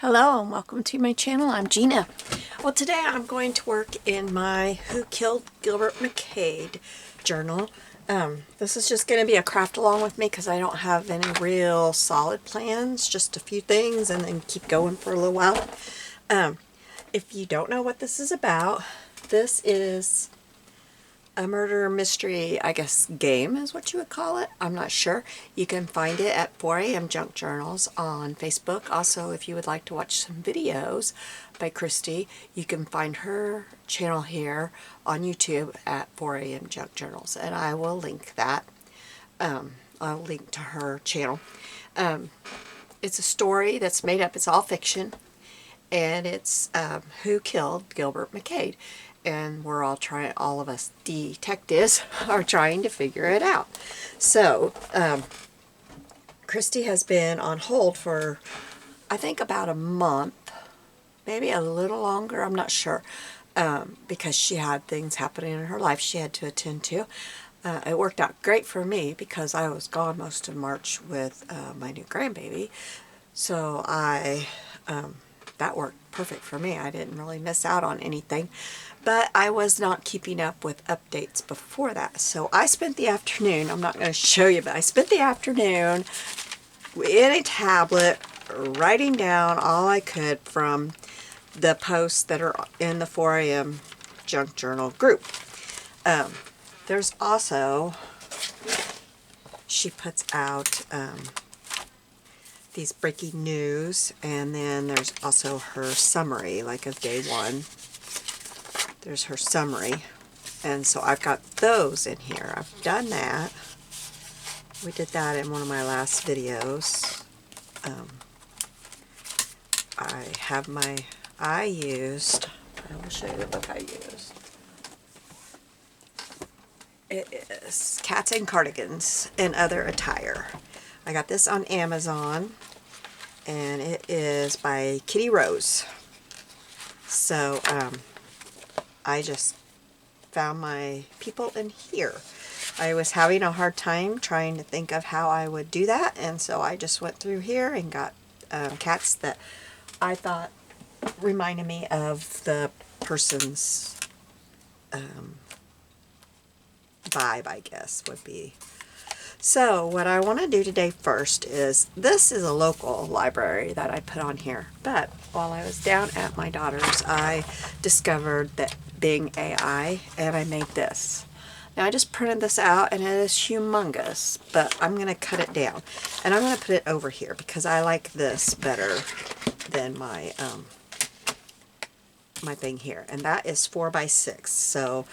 Hello and welcome to my channel. I'm Gina. Well, today I'm going to work in my Who Killed Gilbert McCade journal. This is just going to be a craft along with me because I don't have any real solid plans, just a few things and then keep going for a little while. If you don't know what this is about, this is a murder mystery, I guess, game is what you would call it. I'm not sure. You can find it at 4am Junk Journals on Facebook. Also, if you would like to watch some videos by Christy, you can find her channel here on YouTube at 4am Junk Journals, and I will link that. I'll link to her channel. It's a story that's made up. It's all fiction, and it's Who Killed Gilbert McCade. And we're all trying, all of us detectives are trying to figure it out. So, Christy has been on hold for, I think, about a month, maybe a little longer, I'm not sure, because she had things happening in her life she had to attend to. It worked out great for me because I was gone most of March with my new grandbaby. So that worked perfect for me. I didn't really miss out on anything. But I was not keeping up with updates before that. So I spent the afternoon, I'm not going to show you, but I spent the afternoon in a tablet writing down all I could from the posts that are in the 4am Junk Journal group. There's also, she puts out these breaking news, and then there's also her summary, like of day one. There's her summary, and so I've got those in here. I've done that. We did that in one of my last videos. I will show you the book I used. It is Cats and Cardigans and Other Attire. I got this on Amazon, and it is by Kitty Rose. So, I just found my people in here. I was having a hard time trying to think of how I would do that, and so I just went through here and got cats that I thought reminded me of the person's vibe, I guess, would be. So what I want to do today first is, this is a local library that I put on here, but while I was down at my daughter's, I discovered that Bing AI, and I made this. Now I just printed this out, and it is humongous, but I'm going to cut it down, and I'm going to put it over here because I like this better than my my thing here, and that is 4x6. So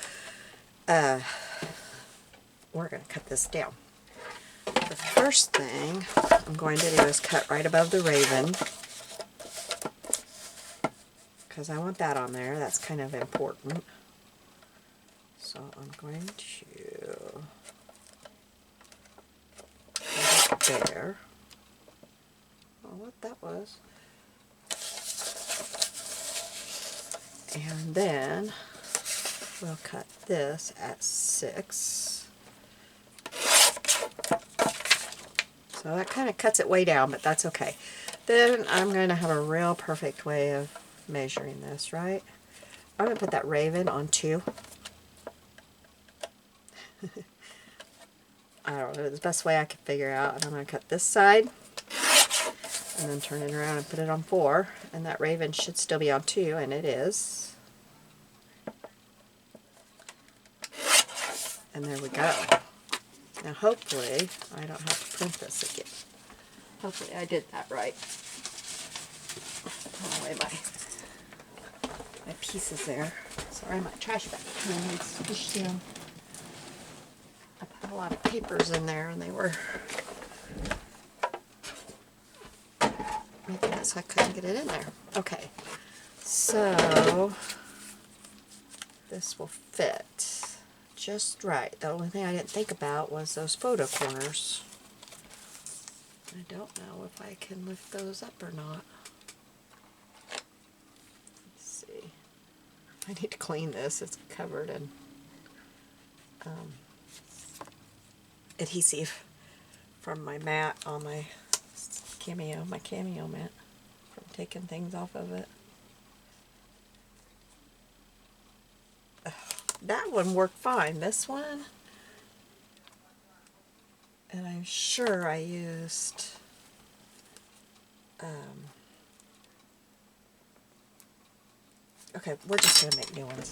we're going to cut this down. The first thing I'm going to do is cut right above the raven, because I want that on there. That's kind of important. So I'm going to put it there. Oh, what that was. And then we'll cut this at 6. So that kind of cuts it way down, but that's okay. Then I'm going to have a real perfect way of measuring this, right? I'm going to put that raven on 2. I don't know, the best way I could figure out. And I'm going to cut this side, and then turn it around and put it on 4. And that raven should still be on 2, and it is. And there we go. Now hopefully I don't have to print this again. Hopefully I did that right. Put away my pieces there. Sorry, my trash bag is squished down. I put a lot of papers in there, and they were making it so I couldn't get it in there. Okay, so this will fit just right. The only thing I didn't think about was those photo corners. I don't know if I can lift those up or not. Let's see. I need to clean this. It's covered in adhesive from my mat on my cameo mat from taking things off of it. That one worked fine. This one, and I'm sure I used okay, we're just gonna make new ones.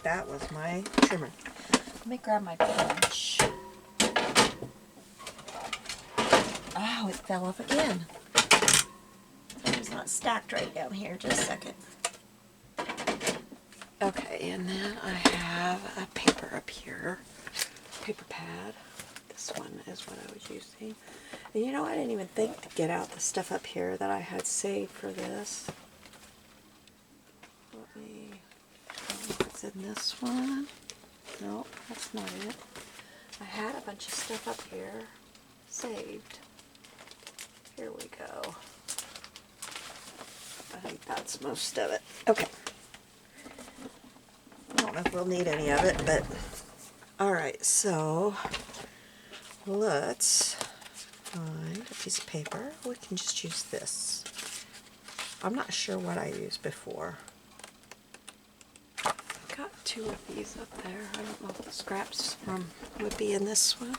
That was my trimmer. Let me grab my punch. Oh, it fell off again. It's not stacked right down here. Just a second. Okay, and then I have a paper up here. Paper pad. This one is what I was using. And you know, I didn't even think to get out the stuff up here that I had saved for this. Let me, what's in this one? No, that's not it. I had a bunch of stuff up here saved. Here we go. I think that's most of it. Okay. I don't know if we'll need any of it, but alright, so let's find a piece of paper. We can just use this. I'm not sure what I used before. I've got two of these up there. I don't know if the scraps from would be in this one.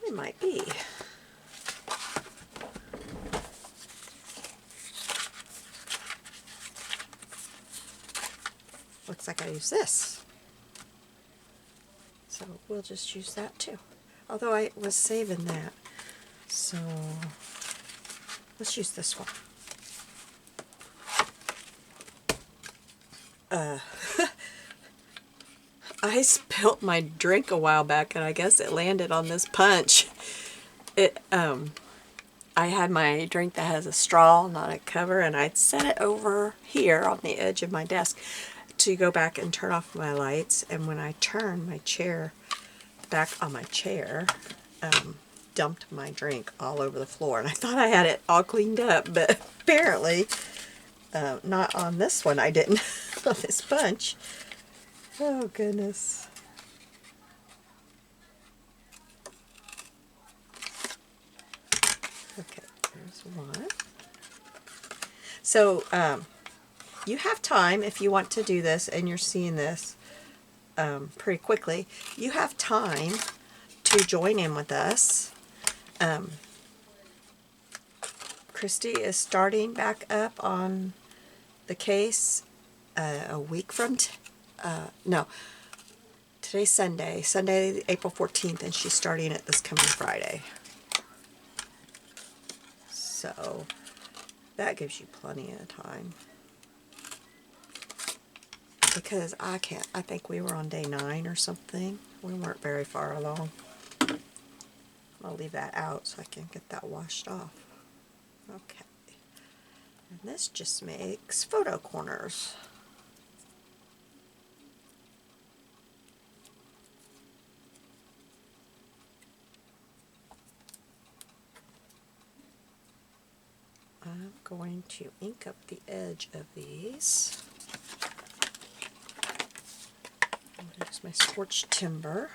They might be. Looks like I use this. So we'll just use that too. Although I was saving that. So let's use this one. I spilt my drink a while back and I guess it landed on this punch. I had my drink that has a straw, not a cover, and I'd set it over here on the edge of my desk to go back and turn off my lights. And when I turned my chair back on my chair, dumped my drink all over the floor. And I thought I had it all cleaned up, but apparently not on this one. I didn't. On this punch. Oh goodness. Okay, there's one. So you have time if you want to do this and you're seeing this pretty quickly. You have time to join in with us. Christy is starting back up on the case a week from today's Sunday April 14th, and she's starting it this coming Friday. So that gives you plenty of time. Because I think we were on day 9 or something. We weren't very far along. I'll leave that out so I can get that washed off. Okay. And this just makes photo corners. I'm going to ink up the edge of these. I'm going to use my scorched timber.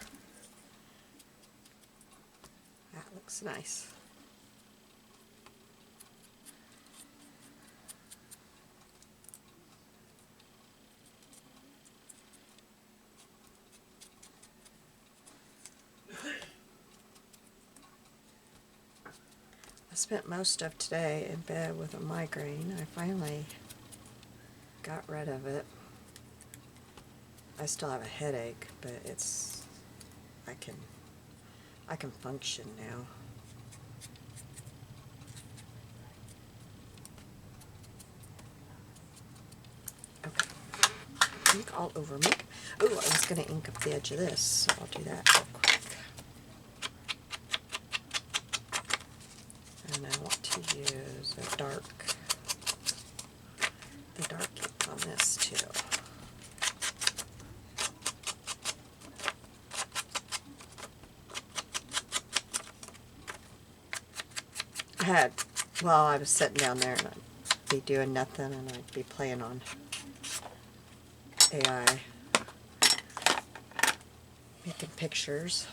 That looks nice. I spent most of today in bed with a migraine. I finally got rid of it. I still have a headache, but I can function now. Okay. Ink all over me. Oh, I was going to ink up the edge of this, so I'll do that real quick. And I want to use a dark ink on this too. Well, I was sitting down there and I'd be doing nothing and I'd be playing on AI, making pictures.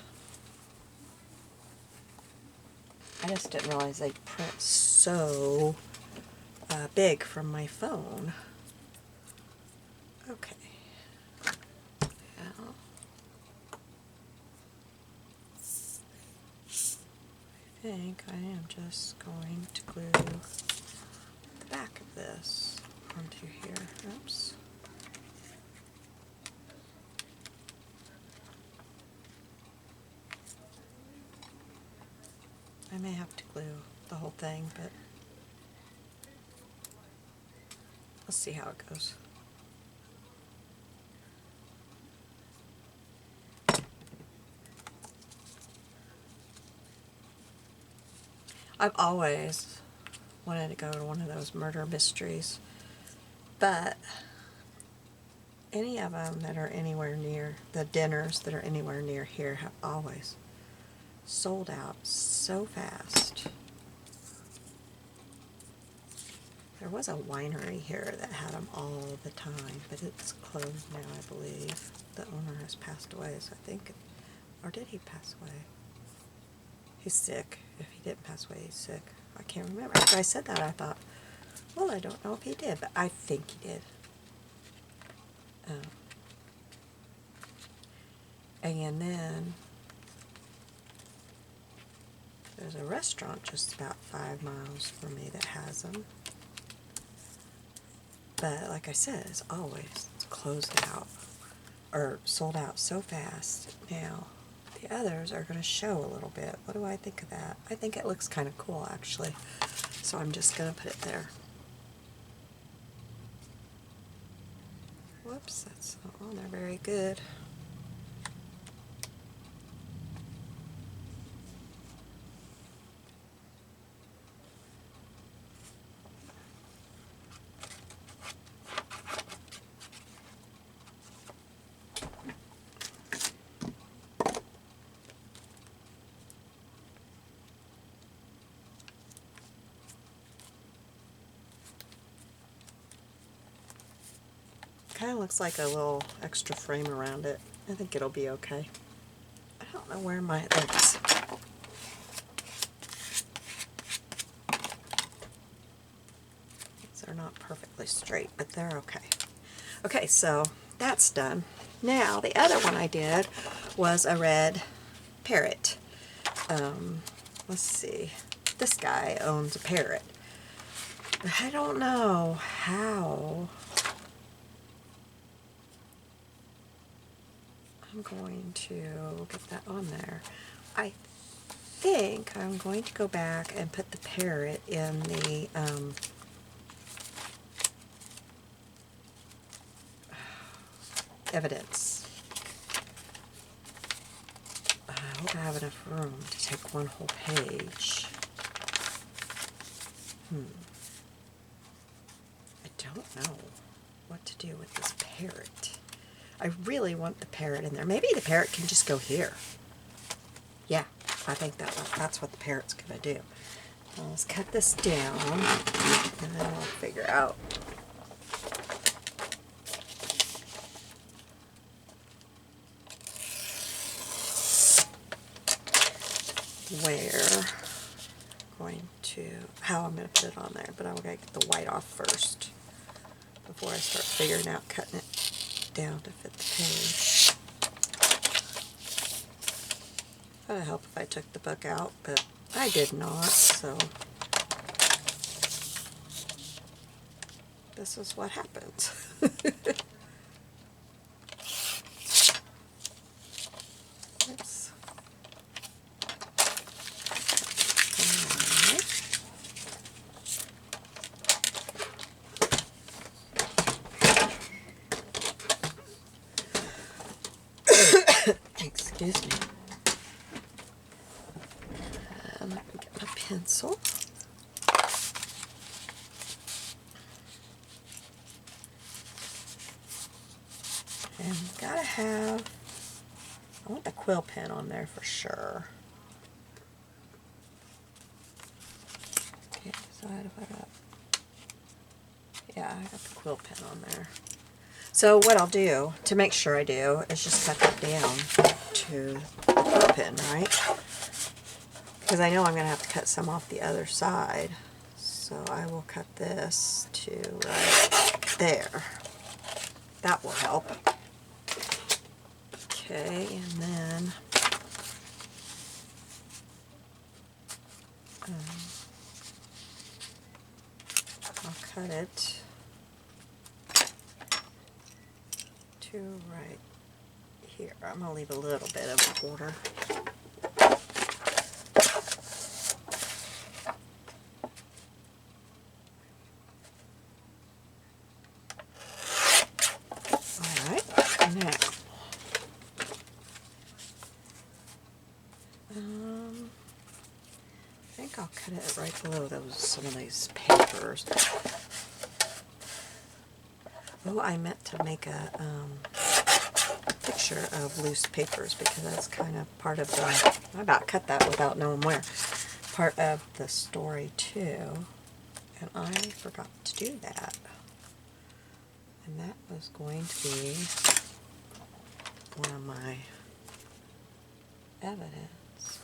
I just didn't realize they print so big from my phone. Okay. Now, I think I am just going to glue the back of this onto here. Oops. I may have to glue the whole thing, but let's see how it goes. I've always wanted to go to one of those murder mysteries, but any of them that are anywhere near, the dinners that are anywhere near here have always sold out so fast. There was a winery here that had them all the time, but it's closed now, I believe. The owner has passed away, so I think, or did he pass away? He's sick. If he didn't pass away, he's sick. I can't remember. After I said that, I thought, well, I don't know if he did, but I think he did. And then there's a restaurant just about 5 miles from me that has them. But like I said, it's always closed out or sold out so fast. Now, the others are going to show a little bit. What do I think of that? I think it looks kind of cool, actually. So I'm just going to put it there. Whoops, that's not on there very good. Kind of looks like a little extra frame around it. I think it'll be okay. I don't know where my legs. These are not perfectly straight, but they're okay. Okay, so that's done. Now the other one I did was a red parrot. Let's see. This guy owns a parrot. I don't know how I'm going to get that on there. I think I'm going to go back and put the parrot in the evidence. I hope I have enough room to take one whole page. I don't know what to do with this parrot. I really want the parrot in there. Maybe the parrot can just go here. Yeah, I think that's what the parrot's going to do. Now let's cut this down, and then we'll figure out how I'm going to put it on there. But I'm going to get the white off first before I start figuring out cutting it down to fit the page. It would help if I took the book out, but I did not, so this is what happens. Oops. Excuse me. Let me get my pencil. And gotta have, I want the quill pen on there for sure. Okay, so how do I got? Yeah, I got the quill pen on there. So what I'll do, to make sure I do, is just cut that down to the quill pen, right? Because I know I'm going to have to cut some off the other side. So So I will cut this to right there. That will help. Okay, and then I'll cut it to right here. I'm going to leave a little bit of a border. Alright, now I think I'll cut it right below some of these papers. Oh, I meant to make a picture of loose papers because that's kind of part of the, I about cut that without knowing where, part of the story too, and I forgot to do that. And that was going to be one of my evidence.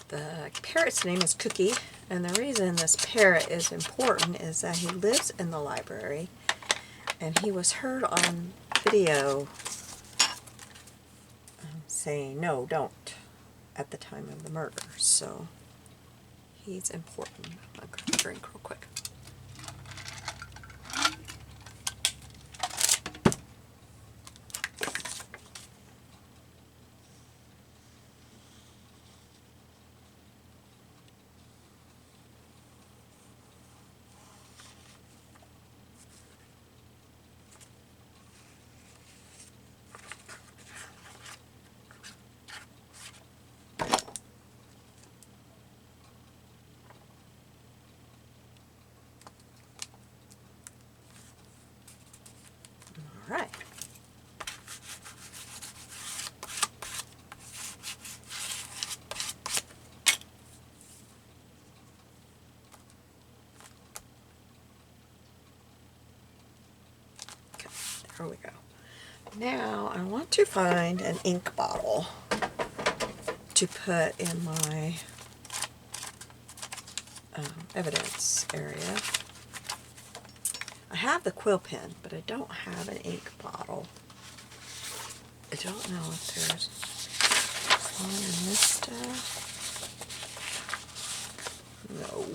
The parrot's name is Cookie, and the reason this parrot is important is that he lives in the library, and he was heard on video saying, "No, don't," at the time of the murder, so he's important. I'll grab a drink real quick. Alright. Okay, there we go. Now I want to find an ink bottle to put in my evidence area. I have the quill pen, but I don't have an ink bottle. I don't know if there's one in this stuff. No.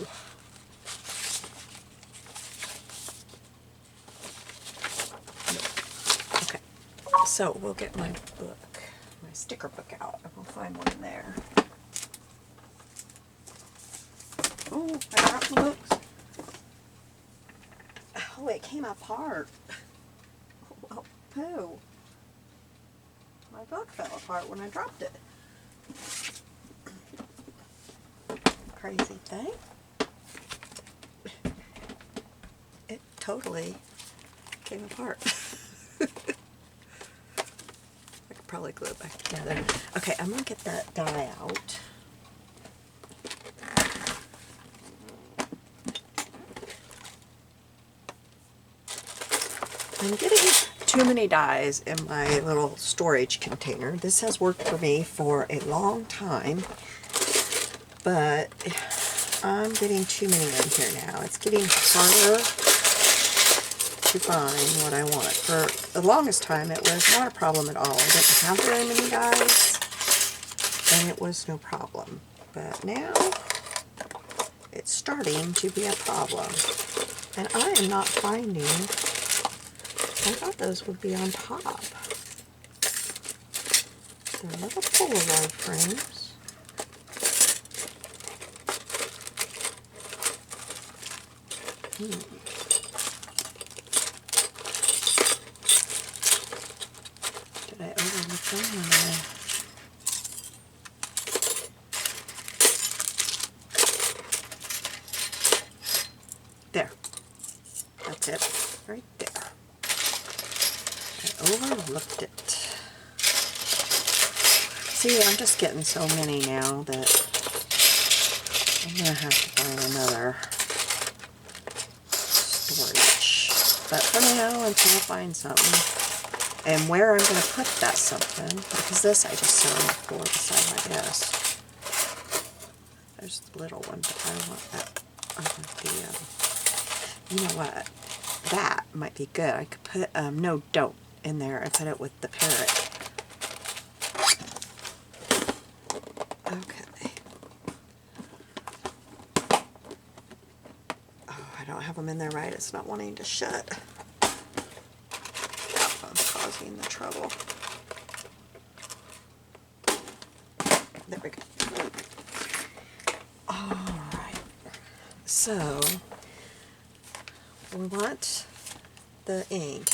Nope. Okay, so we'll get my book, my sticker book out, and we'll find one in there. Oh, I dropped the books. Oh, it came apart. Oh, poo. My book fell apart when I dropped it. Crazy thing. It totally came apart. I could probably glue it back together. Okay, I'm going to get that die out. I'm getting too many dies in my little storage container. This has worked for me for a long time, but I'm getting too many in here now. It's getting harder to find what I want. For the longest time, it was not a problem at all. I didn't have very many dies, and it was no problem. But now, it's starting to be a problem. And I am not finding... I thought those would be on top. They're little Polaroid frames. Did I overlook There. That's it. Right there. I overlooked it. See, I'm just getting so many now that I'm going to have to find another storage. But for now, until I find something, and where I'm going to put that something, because this I just set on the floor beside my desk. There's the little one, but I want that. I want the, you know what? That might be good. I could put, no, don't in there and put it with the parrot. Okay. Oh, I don't have them in there right. It's not wanting to shut. That one's causing the trouble. There we go. Alright. So, we want the ink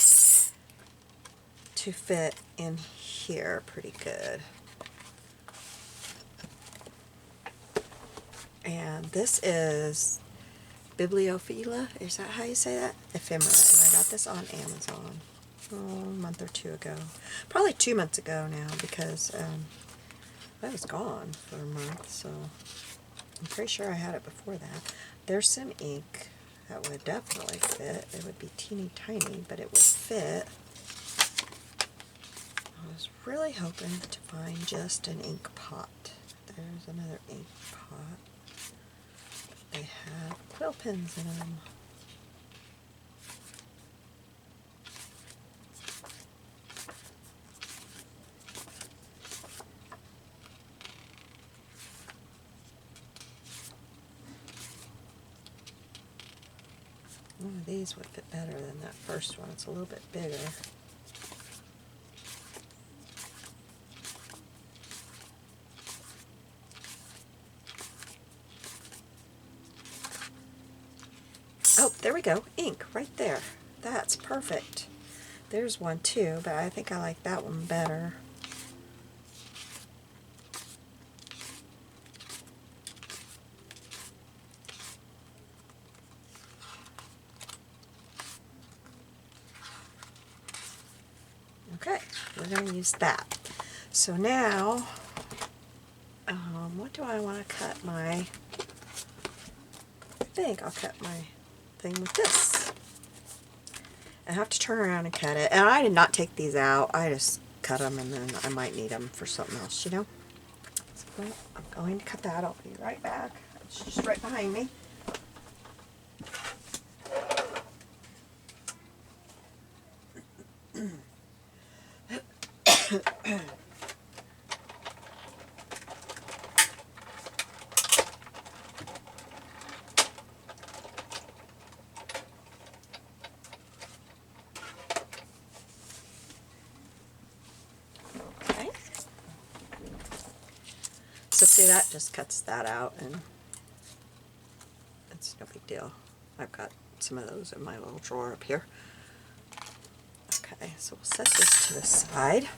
to fit in here pretty good. And this is Bibliophila, is that how you say that? Ephemera, and I got this on Amazon a month or two ago. Probably 2 months ago now, because I was gone for a month, so I'm pretty sure I had it before that. There's some ink that would definitely fit. It would be teeny tiny, but it would fit. I was really hoping to find just an ink pot. There's another ink pot. They have quill pens in them. One of these would fit better than that first one. It's a little bit bigger. Oh, there we go. Ink right there. That's perfect. There's one too, but I think I like that one better. Okay, we're going to use that. So now, what do I want to cut my... I think I'll cut my thing with this. I have to turn around and cut it. And I did not take these out. I just cut them, and then I might need them for something else, you know? So I'm going to cut that. I'll be right back. It's just right behind me. Okay. So see, that just cuts that out, and it's no big deal. I've got some of those in my little drawer up here. Okay, so we'll set this to the side.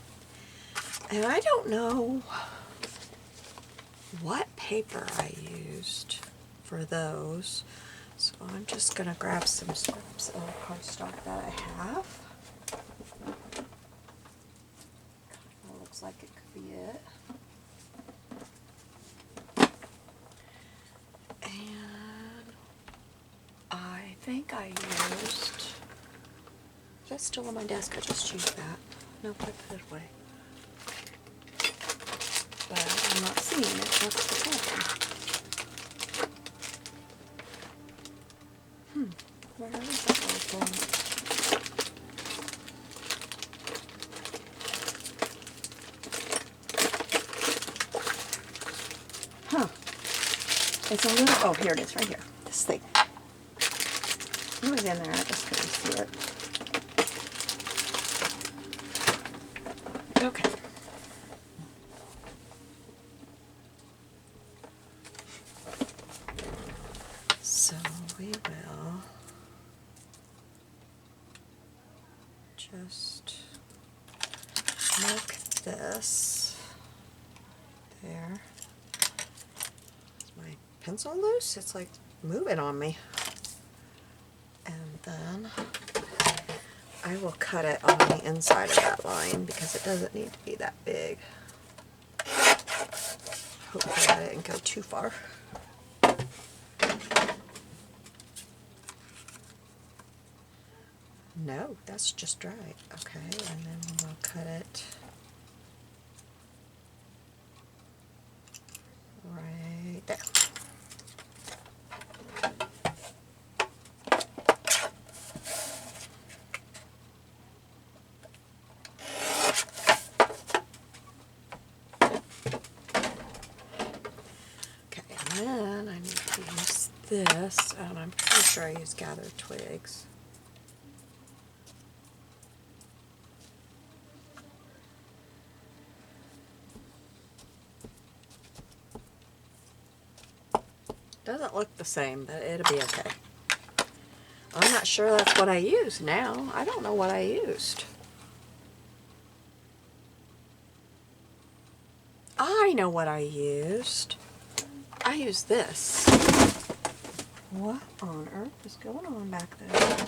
And I don't know what paper I used for those, so I'm just going to grab some scraps of cardstock that I have. That looks like it could be it. And I think I used... That's still on my desk. I just used that. Nope, I put it away. But I'm not seeing it. That's the problem. Where is that one going? Huh. It's a little... Oh, here it is, right here. This thing. It was in there. I just couldn't see it. Okay. So we will just mark this. There. Is my pencil loose? It's like moving on me. And then I will cut it on the inside of that line because it doesn't need to be that big. Hopefully I didn't go too far. No, that's just right. Okay, and then we'll cut it right there. Okay, and then I need to use this, and I'm pretty sure I use gathered twigs. Doesn't look the same, but it'll be okay. I'm not sure that's what I used now. I don't know what I used. I know what I used. I used this. What on earth is going on back there?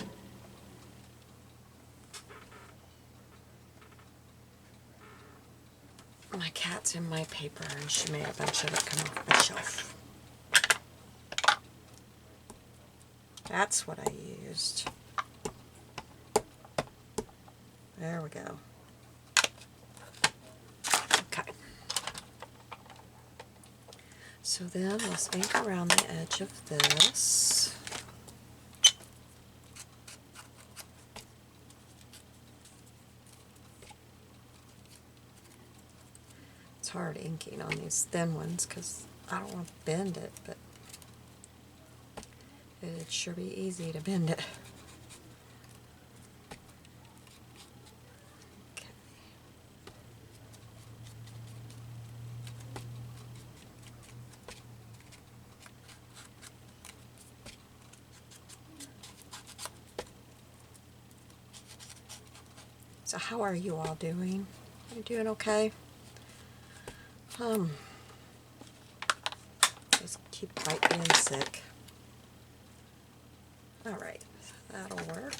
My cat's in my paper and she made a bunch of it come off the shelf. That's what I used. There we go. Okay. So then let's ink around the edge of this. It's hard inking on these thin ones because I don't want to bend it, but it'd sure be easy to bend it. Okay. So how are you all doing? Are you doing okay? Just keep fighting in sick. Alright, that'll work.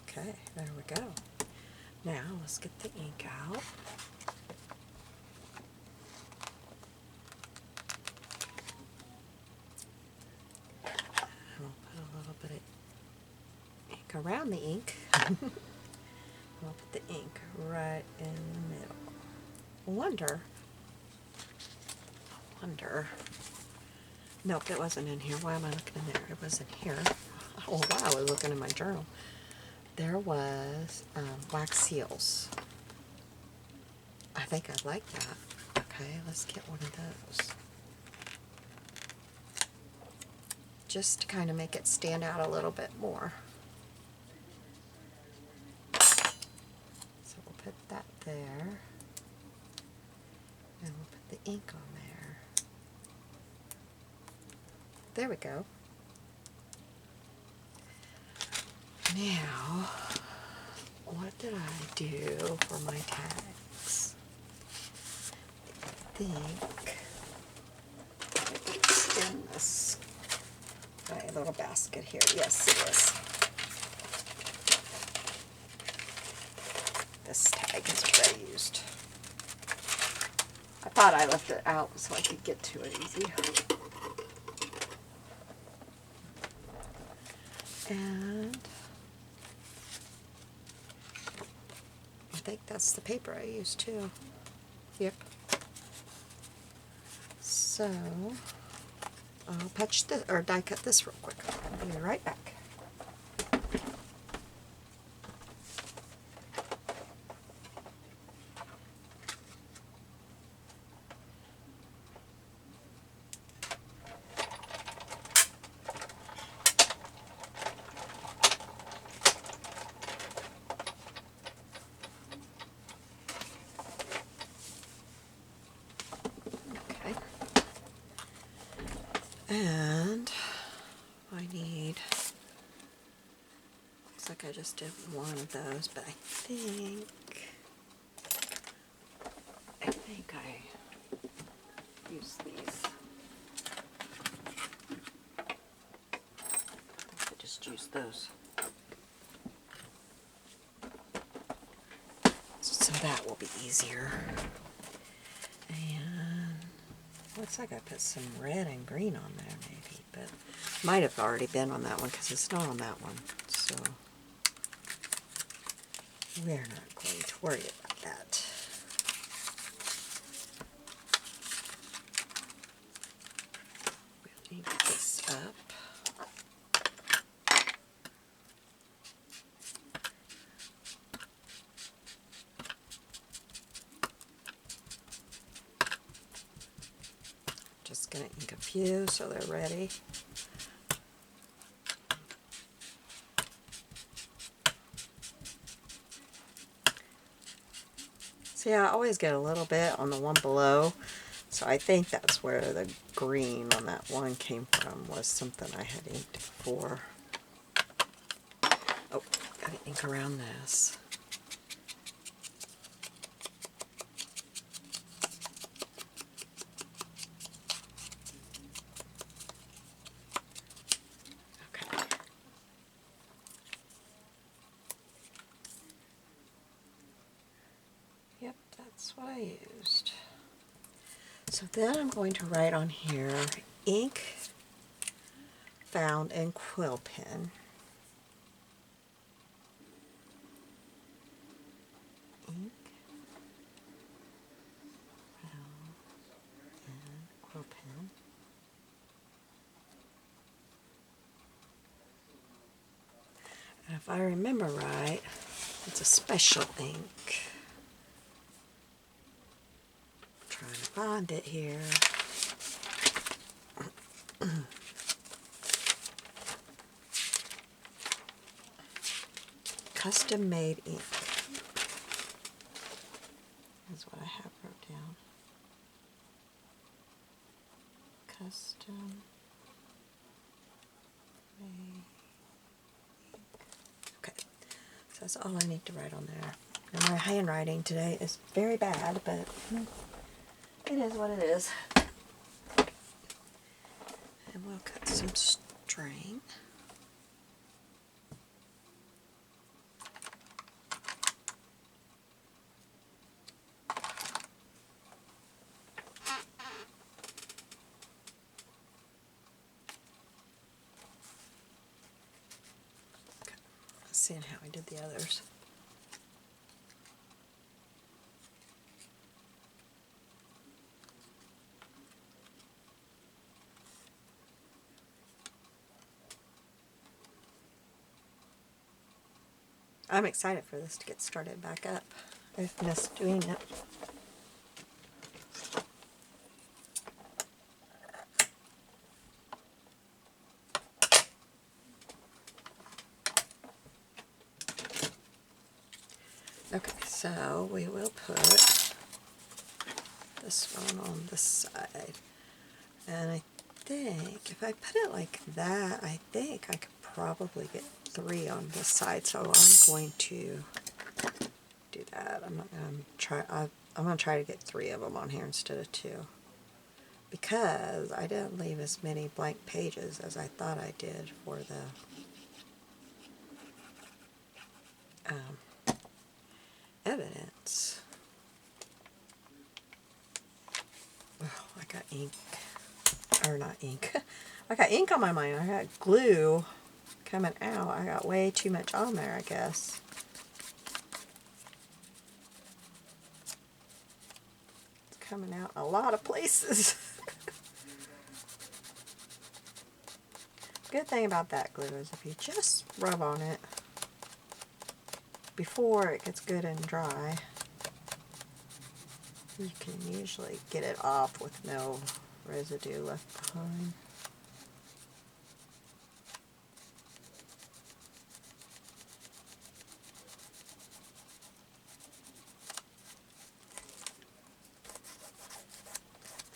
Okay, there we go. Now let's get the ink out. And we'll put a little bit of ink around the ink. We'll put the ink right in the middle. Wonder. Nope, it wasn't in here. Why am I looking in there? It was in here. Oh wow, I was looking in my journal. There was wax seals. I think I'd like that. Okay, let's get one of those. Just to kind of make it stand out a little bit more. So we'll put that there. And we'll put the ink on there. There we go. Now, what did I do for my tags? I think it's in this my little basket here. Yes, it is. This tag is what I used. I thought I left it out so I could get to it easy. And I think that's the paper I used too. Yep. So I'll patch this or die cut this real quick. I'll be right back. And I need, looks like I just did one of those, but I think I use these. I just use those. So that will be easier. And looks like I put some red and green on there maybe, but might have already been on that one because it's not on that one. So we're not going to worry about that. We'll need this up. Just going to ink a few so they're ready. See, I always get a little bit on the one below, so I think that's where the green on that one came from, was something I had inked before. Oh, gotta ink around this. Yep, that's what I used. So then I'm going to write on here, ink found in quill pen. Ink found in quill pen. And if I remember right, it's a special ink. Trying to find it here. Custom made ink is what I have wrote down. Custom made ink. Okay, so that's all I need to write on there. And my handwriting today is very bad, but it is what it is. And we'll cut some string. Okay. Seeing how I did the others. I'm excited for this to get started back up. I've missed doing it. Okay, so we will put this one on this side. And I think if I put it like that, I think I could probably get 3 on this side. So I'm going to do that. I'm going to try to get 3 of them on here instead of 2. Because I didn't leave as many blank pages as I thought I did for the evidence. Oh, I got ink. Or not ink. I got ink on my mind. I got glue coming out. I got way too much on there, I guess. It's coming out a lot of places. Good thing about that glue is if you just rub on it before it gets good and dry, you can usually get it off with no residue left behind.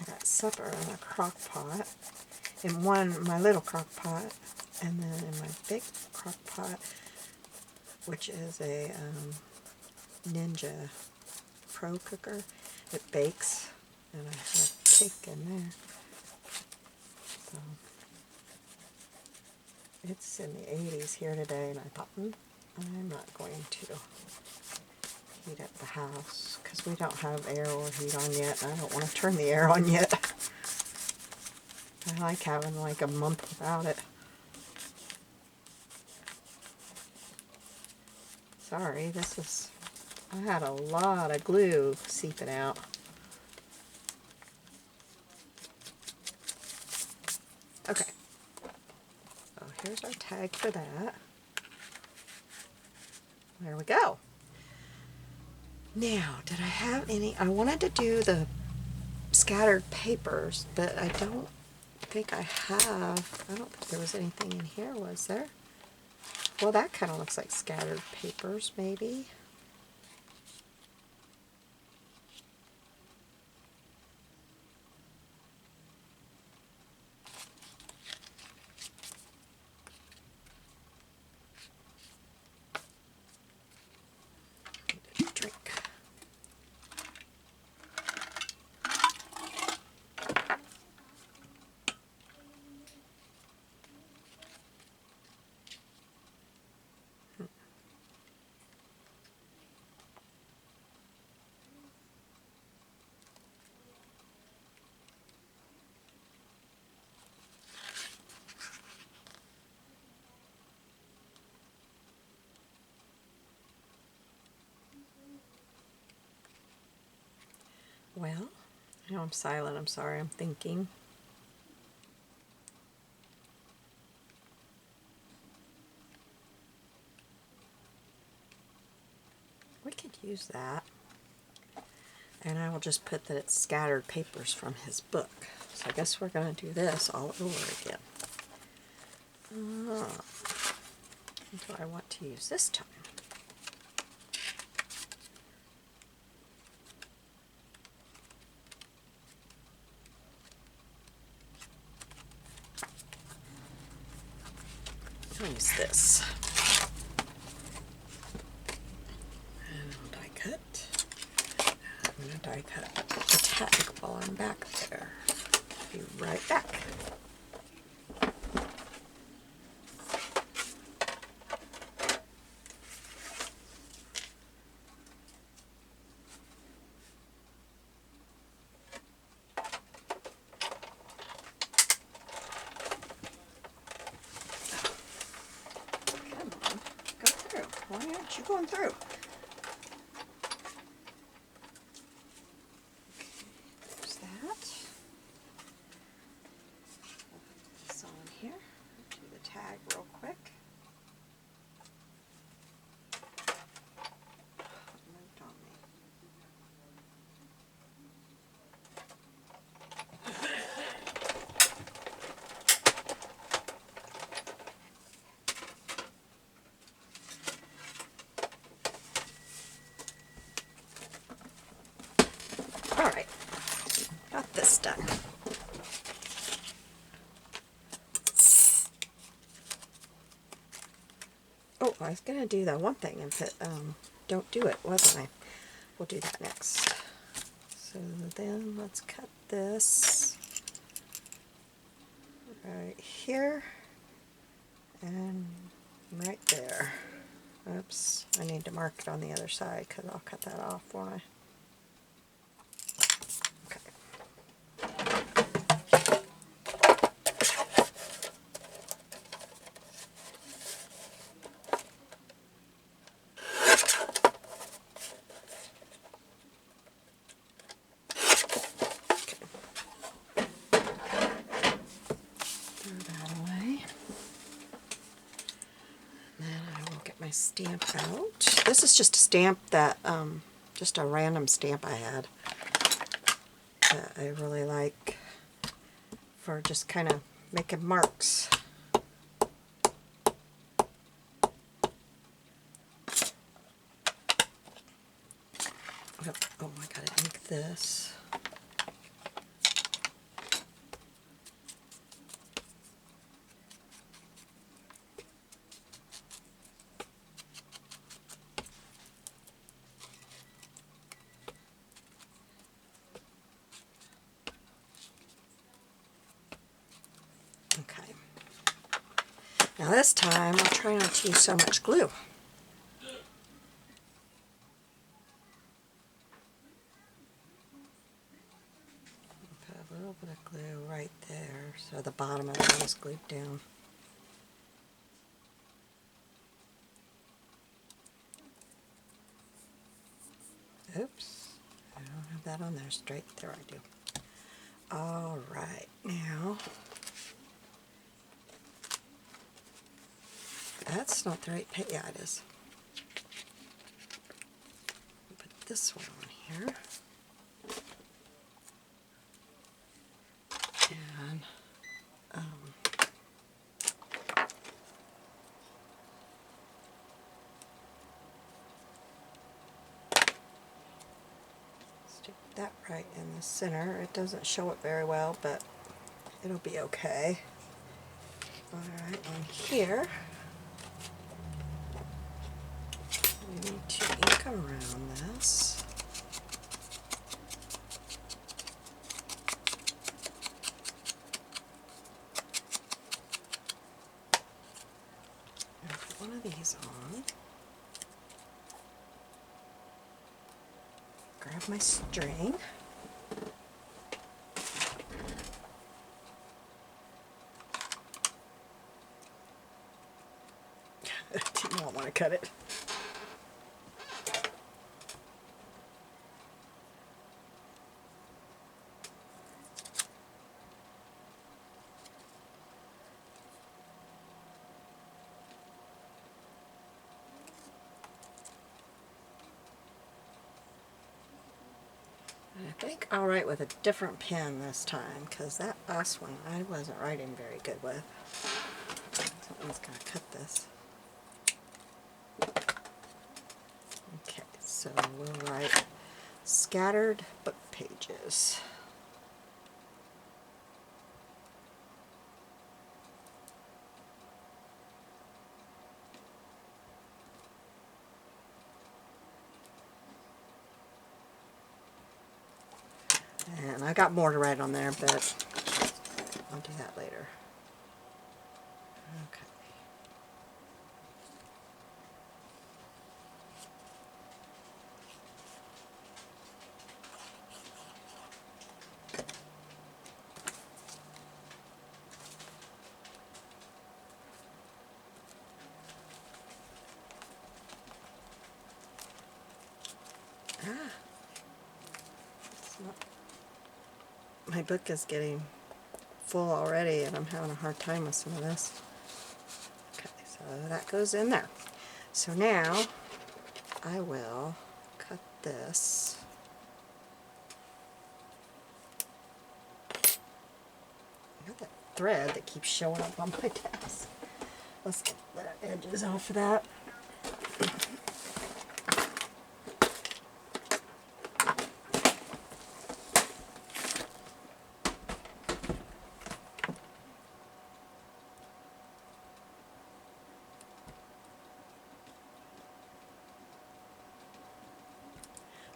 I got supper in a crock pot, in my little crock pot, and then in my big crock pot, which is a Ninja Pro cooker. It bakes, and I have cake in there. So it's in the 80s here today, and I thought, I'm not going to heat up the house because we don't have air or heat on yet. I don't want to turn the air on yet. I like having like a month without it. Sorry, I had a lot of glue seeping out. Okay, so here's our tag for that. There we go. Now, did I have any? I wanted to do the scattered papers, but I don't think I have. I don't think there was anything in here, was there? Well, that kind of looks like scattered papers, maybe. Drink. Well, I know I'm silent. I'm sorry. I'm thinking. We could use that. And I will just put that it's scattered papers from his book. So I guess we're going to do this all over again. What do I want to use this time? I'll use this. And I'll die cut. I'm going to die cut the tag while I'm back there. Be right back. Why aren't you going through? There's that. Put this on here. Do the tag real quick. It moved on me. Alright, got this done. Oh, I was going to do that one thing and put, don't do it, wasn't I? We'll do that next. So then let's cut this right here and right there. Oops, I need to mark it on the other side because I'll cut that off, won't I? Stamp out. This is just a stamp that, just a random stamp I had that I really like for just kind of making marks. Oh, I gotta ink this. Now this time I'll try not to use so much glue. Put a little bit of glue right there so the bottom of it is glued down. Oops, I don't have that on there straight. There I do. Alright, now that's not the right page. Yeah, it is. Put this one on here. And stick that right in the center. It doesn't show it very well, but it'll be okay. Alright, on here we need to ink around this. And put one of these on. Grab my string. Do not want to cut it. I think I'll write with a different pen this time because that last one I wasn't writing very good with. Someone's going to cut this. Okay, so we'll write scattered book pages. And I got more to write on there, but I'll do that later. Okay. My book is getting full already and I'm having a hard time with some of this. Okay, so that goes in there. So now I will cut this. I got that thread that keeps showing up on my desk. Let's get the edges off of that.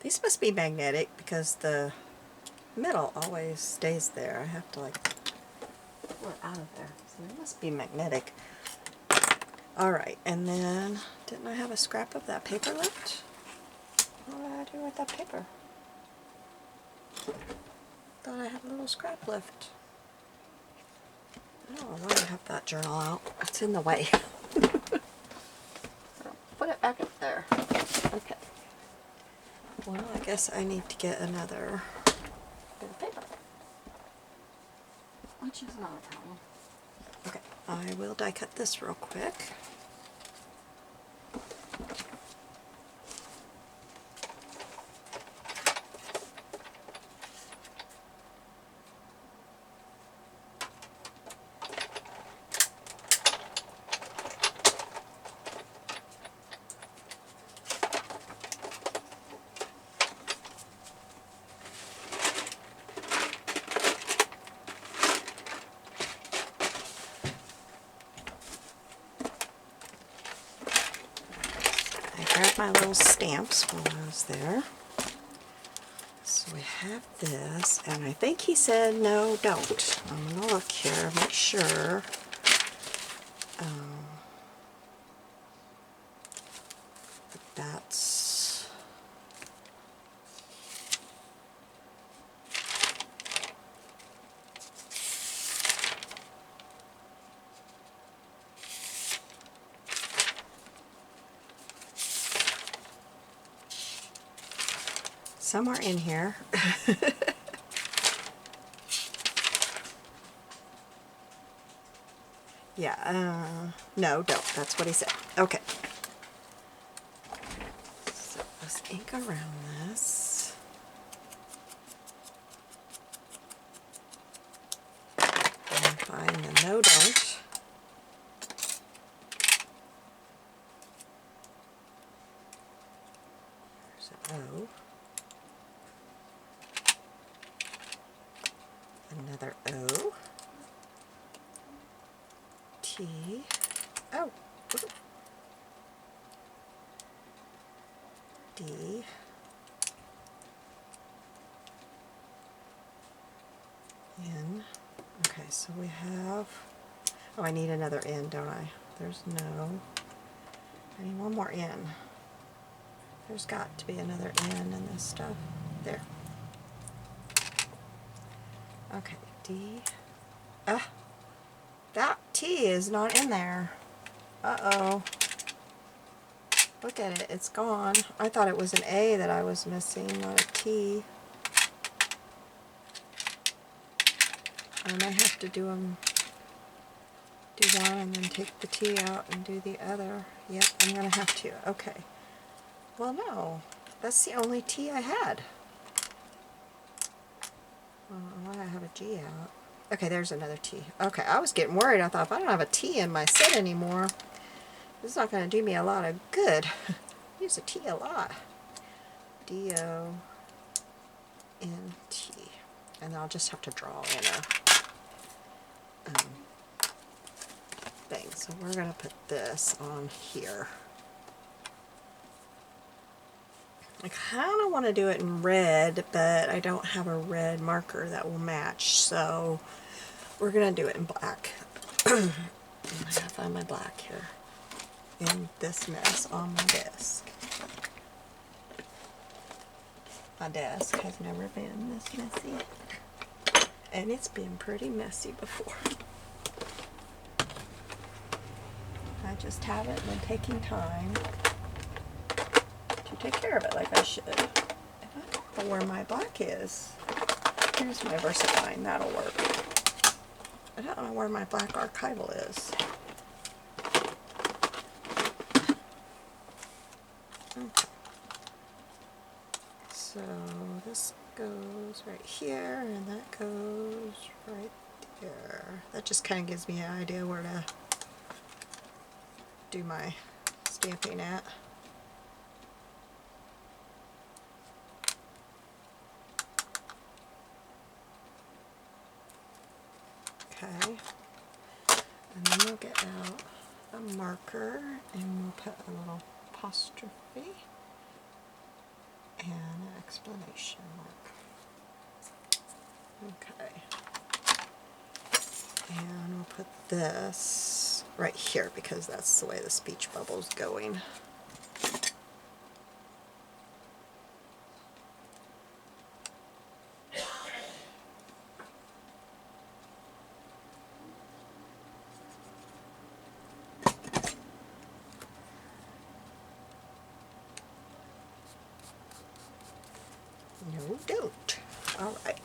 These must be magnetic because the metal always stays there. I have to like pull it out of there. So they must be magnetic. Alright, and then didn't I have a scrap of that paper left? What did I do with that paper? Thought I had a little scrap left. Oh, why do I have that journal out? It's in the way. Put it back up there. Okay. Well, I guess I need to get another bit of paper, which is not a problem. Okay, I will die cut this real quick. Grabbed my little stamps while I was there. So we have this, and I think he said no, don't. I'm going to look here, make sure. But that's somewhere in here. Yeah, no, don't. That's what he said. Okay. So let's ink around this. And find the no, don't. There's an O. Another O. T. Oh. D. N. Okay, so we have, oh, I need another N, don't I? There's no. I need one more N. There's got to be another N in this stuff. There. Okay, D. Ah, that T is not in there. Uh-oh. Look at it, it's gone. I thought it was an A that I was missing, not a T. I may have to do one and then take the T out and do the other. Yep, I'm gonna have to. Okay. Well, no, that's the only T I had. Why do I have a G out? Okay, there's another T. Okay, I was getting worried. I thought, if I don't have a T in my set anymore, this is not going to do me a lot of good. I use a T a lot. D-O-N-T. And then I'll just have to draw in a thing. So we're going to put this on here. I kind of want to do it in red, but I don't have a red marker that will match, so we're going to do it in black. I gotta find my black here in this mess on my desk. My desk has never been this messy, and it's been pretty messy before. I just haven't been taking time to take care of it like I should. And I don't know where my black is. Here's my VersaFine, that'll work. I don't know where my black archival is. Okay. So this goes right here, and that goes right there. That just kind of gives me an idea where to do my stamping at. Okay, and then we'll get out a marker and we'll put a little apostrophe and an exclamation mark. Okay, and we'll put this right here because that's the way the speech bubble's going. No, don't. All right.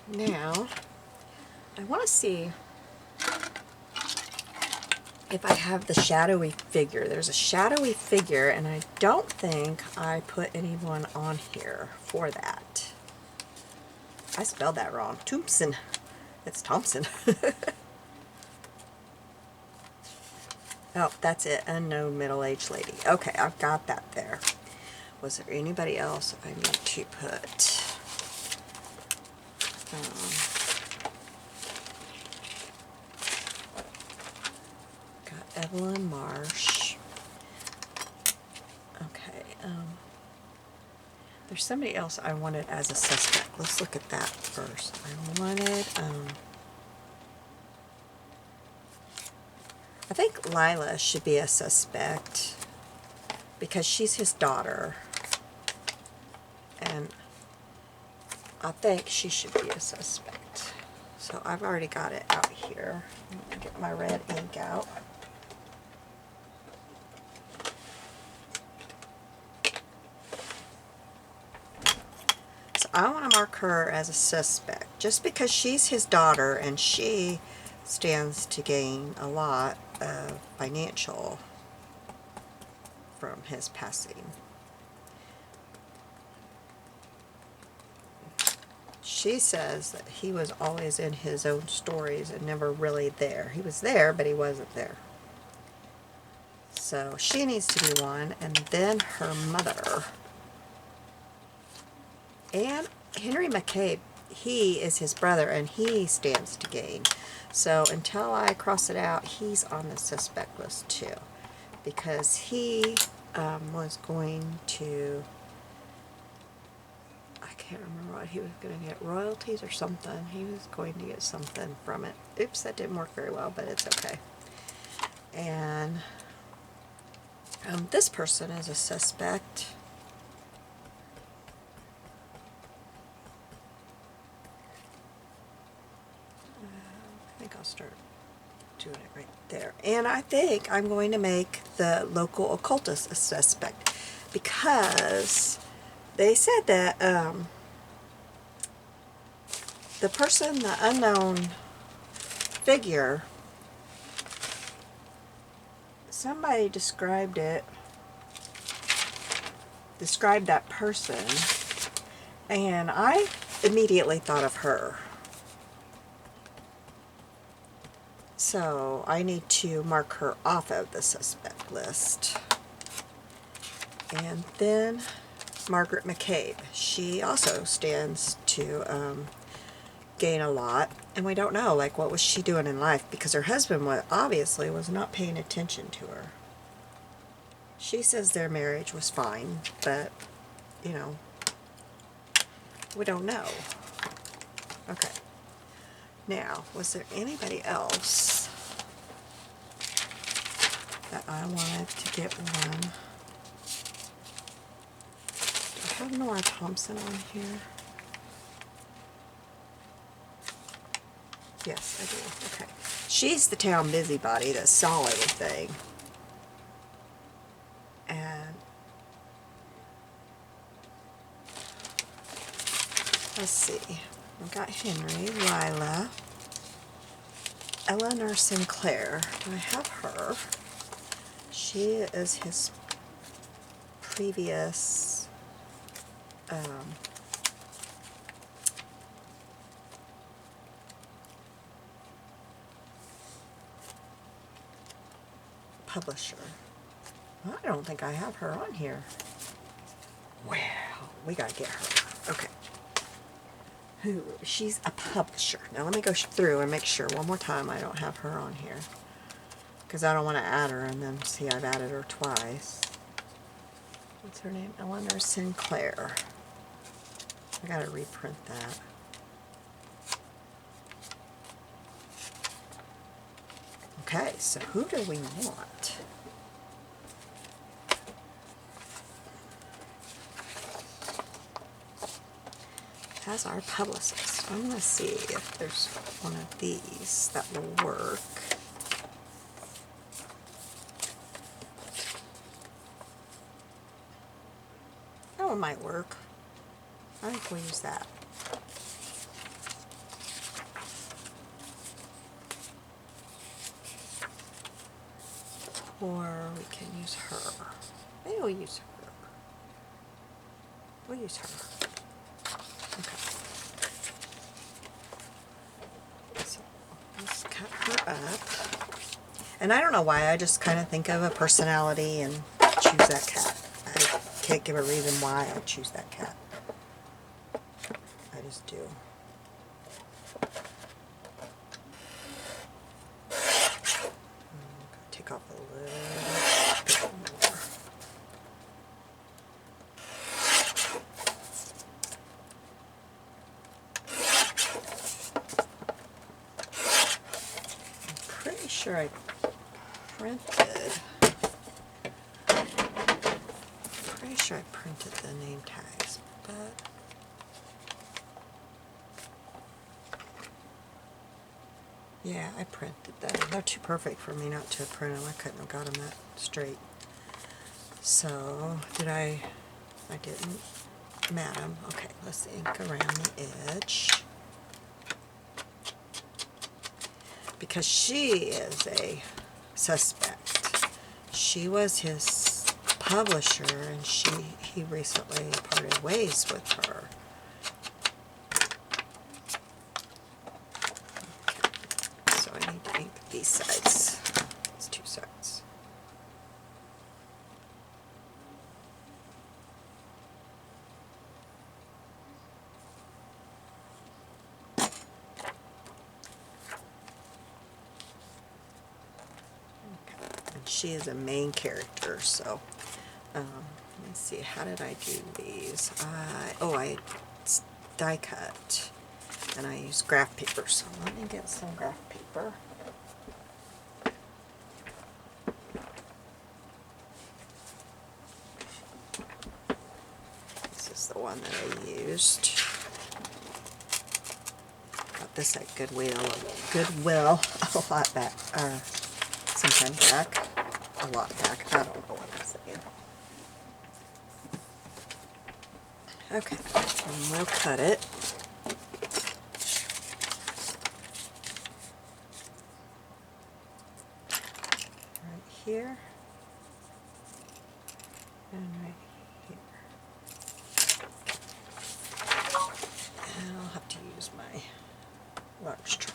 Now, I want to see if I have the shadowy figure. There's a shadowy figure, and I don't think I put anyone on here for that. I spelled that wrong. Thompson. It's Thompson. Oh, that's it. Unknown middle-aged lady. Okay, I've got that there. Was there anybody else I need to put? Got Evelyn Marsh. Okay. There's somebody else I wanted as a suspect. Let's look at that first. I wanted I think Lila should be a suspect because she's his daughter. And I think she should be a suspect. So I've already got it out here. I'm going to get my red ink out. So I want to mark her as a suspect just because she's his daughter and she stands to gain a lot of financial from his passing. She says that he was always in his own stories and never really there. He was there, but he wasn't there. So she needs to be one, and then her mother. And Henry McCabe, he is his brother, and he stands to gain. So until I cross it out, he's on the suspect list too. Because he was going to... I can't remember what he was going to get, royalties or something. He was going to get something from it. Oops, that didn't work very well, but it's okay. And this person is a suspect. I think I'll start doing it right there. And I think I'm going to make the local occultist a suspect because they said that the person, the unknown figure, somebody described that person, and I immediately thought of her. So I need to mark her off of the suspect list. And then Margaret McCabe. She also stands to gain a lot, and we don't know, like, what was she doing in life, because her husband obviously was not paying attention to her. She says their marriage was fine, but, you know, we don't know. Okay. Now, was there anybody else that I wanted to get one? Do I have Nora Thompson on here? Yes, I do. Okay. She's the town busybody that saw everything. And let's see. We've got Henry, Lila, Eleanor Sinclair. Do I have her? She is his previous publisher. Well, I don't think I have her on here. Well, we gotta get her. Okay. Who? She's a publisher. Now let me go through and make sure one more time I don't have her on here, because I don't want to add her and then see I've added her twice. What's her name? Eleanor Sinclair. I gotta reprint that. Okay, so who do we want? As our publicist. I'm going to see if there's one of these that will work. That one might work. I think we'll use that. Or we can use her. Maybe we'll use her. We'll use her. Okay. So let's cut her up. And I don't know why, I just kind of think of a personality and choose that cat. I can't give a reason why I choose that cat. I just do. Take off a little bit more. I'm pretty sure I printed. Pretty sure I printed the name tags, but yeah, I printed them. They're too perfect for me not to print them. I couldn't have got them that straight. So, I didn't mat them. Okay, let's ink around the edge. Because she is a suspect. She was his publisher, and he recently parted ways with her. Okay, so I need to ink these sides, these two sides. She is a main character, so let me see, how did I do these? I die cut, and I use graph paper, so let me get some graph paper. This is the one that I used. Got this at Goodwill a lot back, sometime back. A lot back. I don't know what I'm saying. Okay, and we'll cut it. Right here. And right here. And I'll have to use my large trimmer.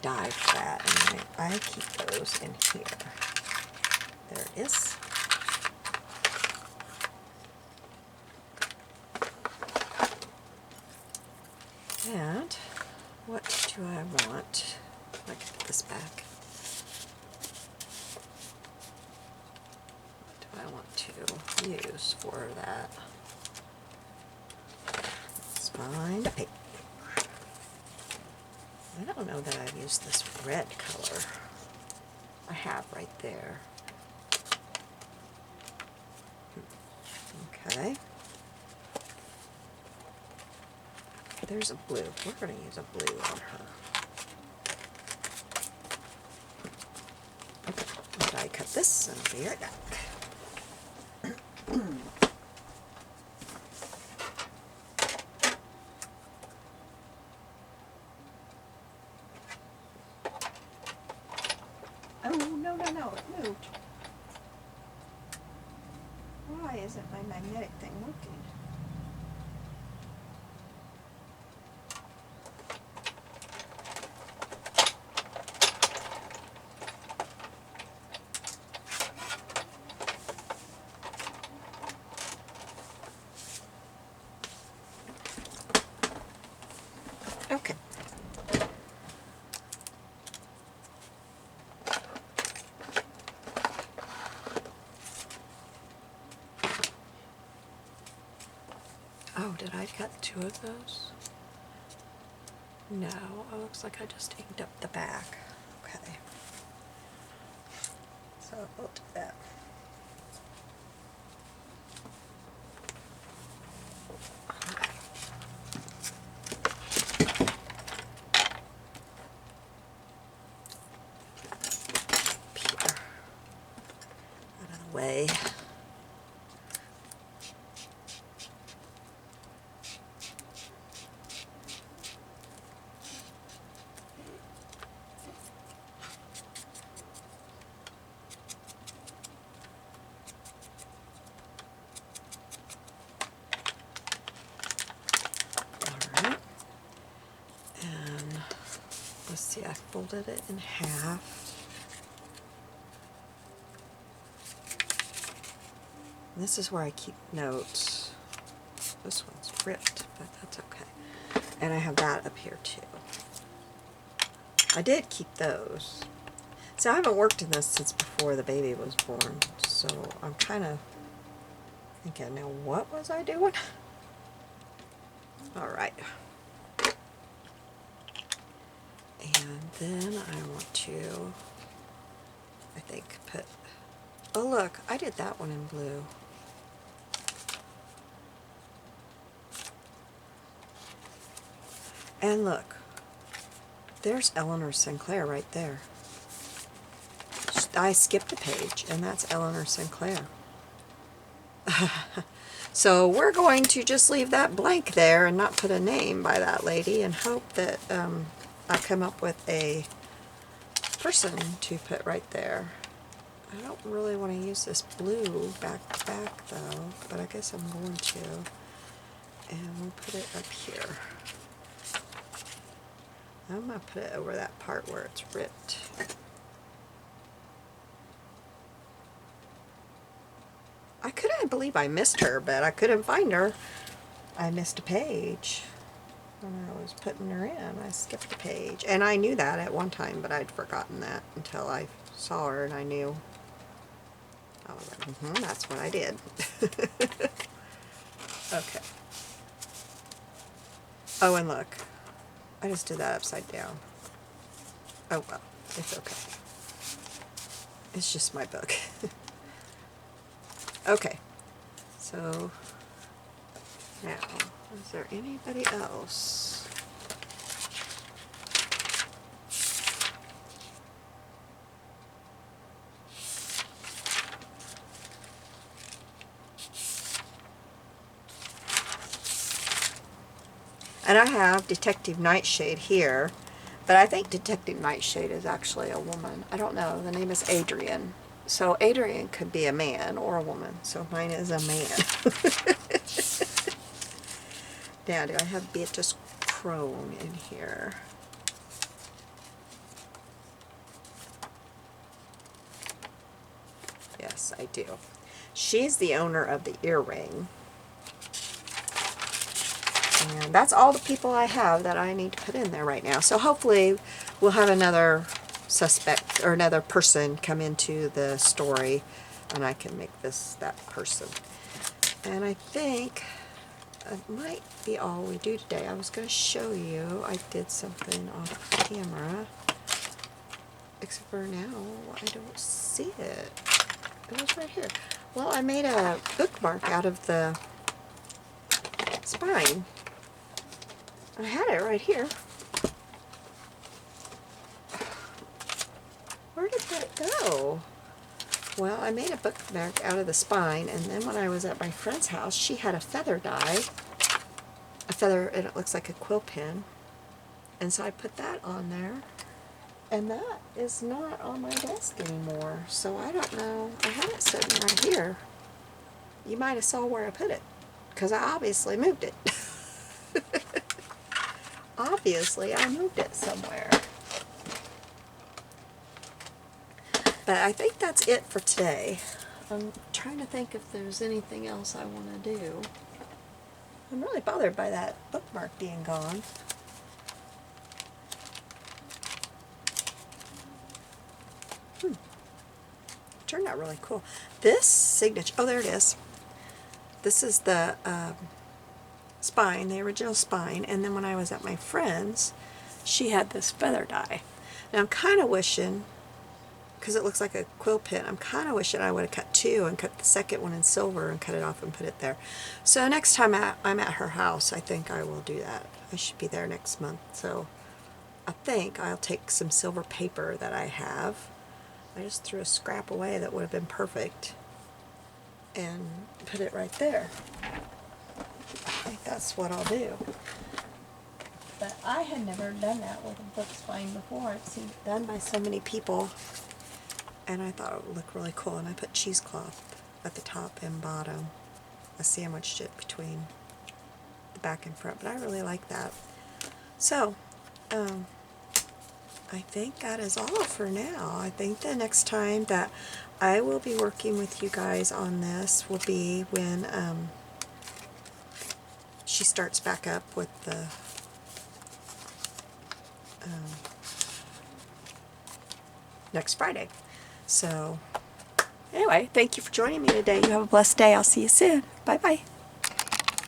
Die flat, and I keep those in here. There it is. And what do I want? I can put this back. What do I want to use for that? Let's find a paper. I don't know that I've used this red color. I have right there. Okay. There's a blue. We're going to use a blue on her. Okay, I'll die cut this and I'll be right back. Oh, no, it moved. Why isn't my magnetic thing working? Okay. Oh, did I cut two of those? No, it looks like I just inked up the back. Okay. So I'll do that. Here. Out of the way. Let's see, I folded it in half. This is where I keep notes. This one's ripped, but that's okay. And I have that up here too. I did keep those. So I haven't worked in this since before the baby was born, so I'm kind of thinking, now what was I doing? Alright. And then I want to, I think, put, oh look, I did that one in blue. And look, there's Eleanor Sinclair right there. I skipped a page, and that's Eleanor Sinclair. So we're going to just leave that blank there and not put a name by that lady and hope that I come up with a person to put right there. I don't really want to use this blue back to back though, but I guess I'm going to. And we'll put it up here. I'm going to put it over that part where it's ripped. I couldn't believe I missed her, but I couldn't find her. I missed a page when I was putting her in. I skipped a page. And I knew that at one time, but I'd forgotten that until I saw her and I knew. I was like, that's what I did. Okay. Oh, and look. I just did that upside down. Oh, well. It's okay. It's just my book. Okay. So, now, is there anybody else? And I have Detective Nightshade here, but I think Detective Nightshade is actually a woman. I don't know. The name is Adrian. So Adrian could be a man or a woman. So mine is a man. Now, do I have Beatrice Crone in here? Yes, I do. She's the owner of the earring. And that's all the people I have that I need to put in there right now. So hopefully we'll have another suspect or another person come into the story and I can make this that person. And I think it might be all we do today. I was going to show you, I did something off camera, except for now I don't see it. It was right here. Well, I made a bookmark out of the spine. I had it right here. Where did that go? Well, I made a bookmark out of the spine, and then when I was at my friend's house, she had a feather die. A feather, and it looks like a quill pen. And so I put that on there. And that is not on my desk anymore. So I don't know. I had it sitting right here. You might have saw where I put it, because I obviously moved it. Obviously, I moved it somewhere. But I think that's it for today. I'm trying to think if there's anything else I want to do. I'm really bothered by that bookmark being gone. Turned out really cool. This signature, oh, there it is. This is the spine, the original spine, and then when I was at my friend's, she had this feather die. Now I'm kind of wishing, because it looks like a quill pen, I'm kind of wishing I would have cut two and cut the second one in silver and cut it off and put it there. So next time I'm at her house, I think I will do that. I should be there next month, so I think I'll take some silver paper that I have. I just threw a scrap away that would have been perfect and put it right there. I think that's what I'll do. But I had never done that with a book spine before. I've seen it done by so many people, and I thought it would look really cool. And I put cheesecloth at the top and bottom. I sandwiched it between the back and front, but I really like that. So, I think that is all for now. I think the next time that I will be working with you guys on this will be when she starts back up with the next Friday. So anyway, thank you for joining me today. You have a blessed day. I'll see you soon. Bye-bye.